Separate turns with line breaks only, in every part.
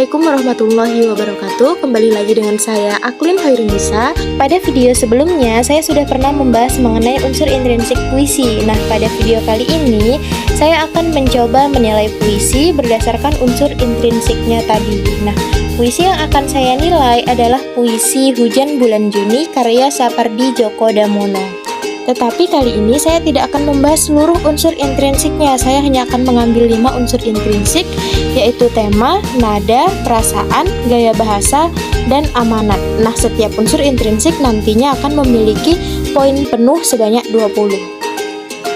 Assalamualaikum warahmatullahi wabarakatuh. Kembali lagi dengan saya, Aklin Hairunisa. Pada video sebelumnya, saya sudah pernah membahas mengenai unsur intrinsik puisi. Nah, pada video kali ini, saya akan mencoba menilai puisi berdasarkan unsur intrinsiknya tadi. Nah, puisi yang akan saya nilai adalah puisi Hujan Bulan Juni karya Sapardi Djoko Damono. Tetapi kali ini saya tidak akan membahas seluruh unsur intrinsiknya. Saya hanya akan mengambil 5 unsur intrinsik, yaitu tema, nada, perasaan, gaya bahasa, dan amanat. Nah, setiap unsur intrinsik nantinya akan memiliki poin penuh sebanyak 20.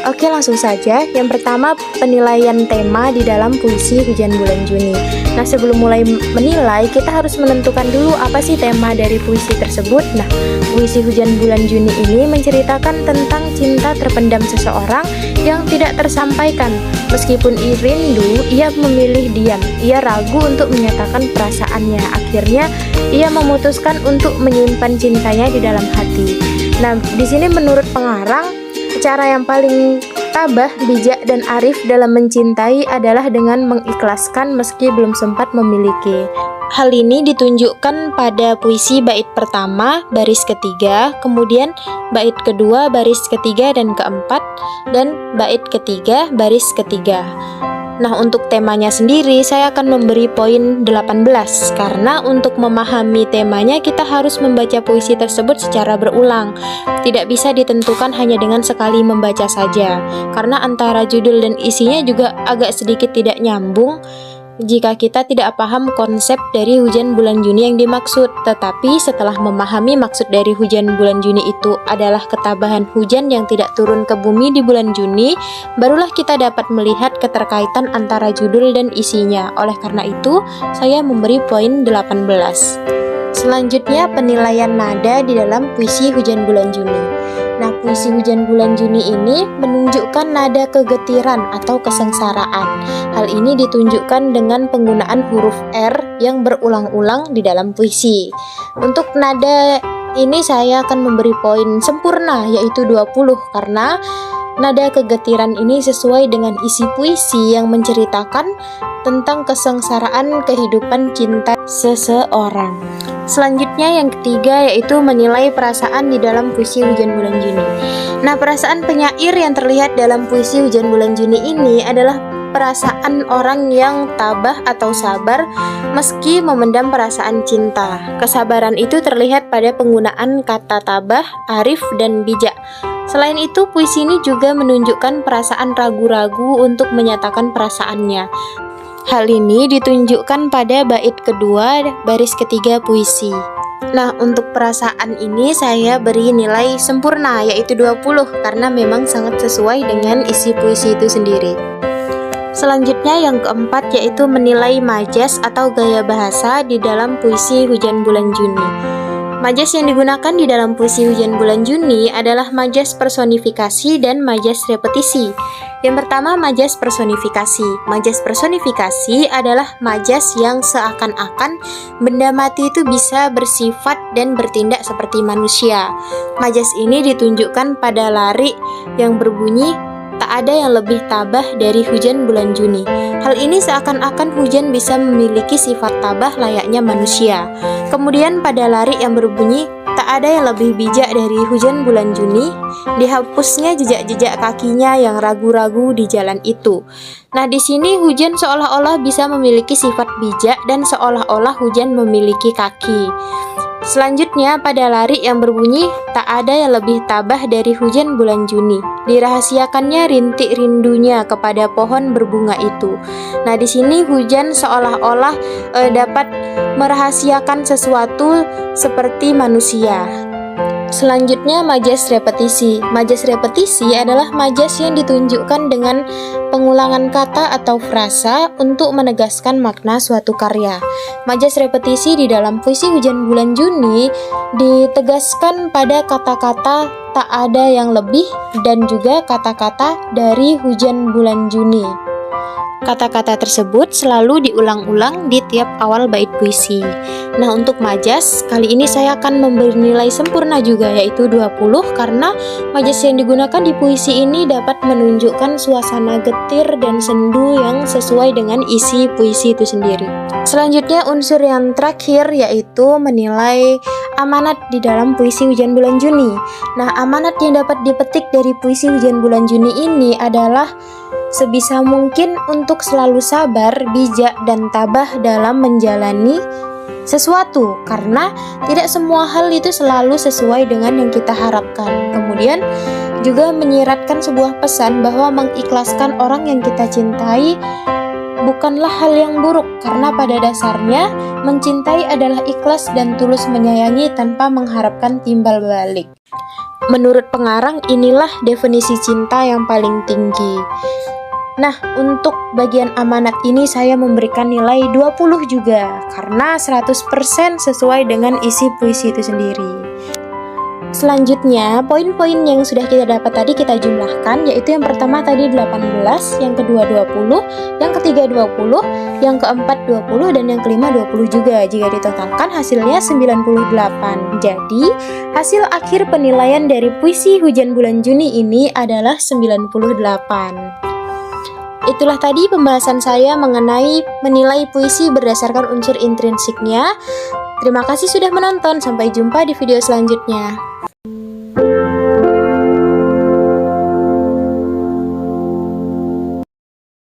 Oke, langsung saja. Yang pertama, penilaian tema di dalam puisi Hujan Bulan Juni. Nah, sebelum mulai menilai, kita harus menentukan dulu apa sih tema dari puisi tersebut. Nah, puisi Hujan Bulan Juni ini menceritakan tentang cinta terpendam seseorang yang tidak tersampaikan. Meskipun rindu, ia memilih diam. Ia ragu untuk menyatakan perasaannya. Akhirnya, ia memutuskan untuk menyimpan cintanya di dalam hati. Nah, di sini menurut pengarang, cara yang paling tabah, bijak, dan arif dalam mencintai adalah dengan mengikhlaskan meski belum sempat memiliki. Hal ini ditunjukkan pada puisi bait pertama, baris ketiga, kemudian bait kedua, baris ketiga dan keempat, dan bait ketiga, baris ketiga. Nah, untuk temanya sendiri saya akan memberi poin 18 karena untuk memahami temanya kita harus membaca puisi tersebut secara berulang. Tidak bisa ditentukan hanya dengan sekali membaca saja karena antara judul dan isinya juga agak sedikit tidak nyambung jika kita tidak paham konsep dari Hujan Bulan Juni yang dimaksud. Tetapi setelah memahami maksud dari Hujan Bulan Juni itu adalah ketabahan hujan yang tidak turun ke bumi di bulan Juni, barulah kita dapat melihat keterkaitan antara judul dan isinya. Oleh karena itu, saya memberi poin 18. Selanjutnya, penilaian nada di dalam puisi Hujan Bulan Juni. Nah, puisi Hujan Bulan Juni ini menunjukkan nada kegetiran atau kesengsaraan. Hal ini ditunjukkan dengan penggunaan huruf R yang berulang-ulang di dalam puisi. Untuk nada ini saya akan memberi poin sempurna, yaitu 20, karena nada kegetiran ini sesuai dengan isi puisi yang menceritakan tentang kesengsaraan kehidupan cinta seseorang. Selanjutnya yang ketiga yaitu menilai perasaan di dalam puisi Hujan Bulan Juni. Nah, perasaan penyair yang terlihat dalam puisi Hujan Bulan Juni ini adalah perasaan orang yang tabah atau sabar meski memendam perasaan cinta. Kesabaran itu terlihat pada penggunaan kata tabah, arif, dan bijak. Selain itu, puisi ini juga menunjukkan perasaan ragu-ragu untuk menyatakan perasaannya. Hal ini ditunjukkan pada bait kedua, baris ketiga puisi. Nah, untuk perasaan ini saya beri nilai sempurna, yaitu 20, karena memang sangat sesuai dengan isi puisi itu sendiri. Selanjutnya yang keempat yaitu menilai majas atau gaya bahasa di dalam puisi Hujan Bulan Juni. Majas yang digunakan di dalam puisi Hujan Bulan Juni adalah majas personifikasi dan majas repetisi. Yang pertama, majas personifikasi. Majas personifikasi adalah majas yang seakan-akan benda mati itu bisa bersifat dan bertindak seperti manusia. Majas ini ditunjukkan pada lari yang berbunyi, "Tak ada yang lebih tabah dari Hujan Bulan Juni." Hal ini seakan-akan hujan bisa memiliki sifat tabah layaknya manusia. Kemudian pada lari yang berbunyi, "Tak ada yang lebih bijak dari Hujan Bulan Juni," dihapusnya jejak-jejak kakinya yang ragu-ragu di jalan itu. Nah, di sini hujan seolah-olah bisa memiliki sifat bijak dan seolah-olah hujan memiliki kaki. Selanjutnya pada lari yang berbunyi, "Tak ada yang lebih tabah dari Hujan Bulan Juni," dirahasiakannya rintik rindunya kepada pohon berbunga itu. Nah, di sini hujan seolah-olah dapat merahasiakan sesuatu seperti manusia. Selanjutnya majas repetisi. Majas repetisi adalah majas yang ditunjukkan dengan pengulangan kata atau frasa untuk menegaskan makna suatu karya. Majas repetisi di dalam puisi Hujan Bulan Juni ditegaskan pada kata-kata "tak ada yang lebih" dan juga kata-kata "dari Hujan Bulan Juni". Kata-kata tersebut selalu diulang-ulang di tiap awal bait puisi. Nah, untuk majas, kali ini saya akan memberi nilai sempurna juga, yaitu 20, karena majas yang digunakan di puisi ini dapat menunjukkan suasana getir dan sendu yang sesuai dengan isi puisi itu sendiri. Selanjutnya, unsur yang terakhir yaitu menilai amanat di dalam puisi Hujan Bulan Juni. Nah, amanat yang dapat dipetik dari puisi Hujan Bulan Juni ini adalah sebisa mungkin untuk selalu sabar, bijak, dan tabah dalam menjalani sesuatu, karena tidak semua hal itu selalu sesuai dengan yang kita harapkan. Kemudian juga menyiratkan sebuah pesan bahwa mengikhlaskan orang yang kita cintai bukanlah hal yang buruk, karena pada dasarnya mencintai adalah ikhlas dan tulus menyayangi tanpa mengharapkan timbal balik. Menurut pengarang, inilah definisi cinta yang paling tinggi. Nah, untuk bagian amanat ini saya memberikan nilai 20 juga, karena 100% sesuai dengan isi puisi itu sendiri. Selanjutnya, poin-poin yang sudah kita dapat tadi kita jumlahkan, yaitu yang pertama tadi 18, yang kedua 20, yang ketiga 20, yang keempat 20, dan yang kelima 20 juga. Jika ditotalkan hasilnya 98. Jadi, hasil akhir penilaian dari puisi Hujan Bulan Juni ini adalah 98. Itulah tadi pembahasan saya mengenai menilai puisi berdasarkan unsur intrinsiknya. Terima kasih sudah menonton, sampai jumpa di video selanjutnya.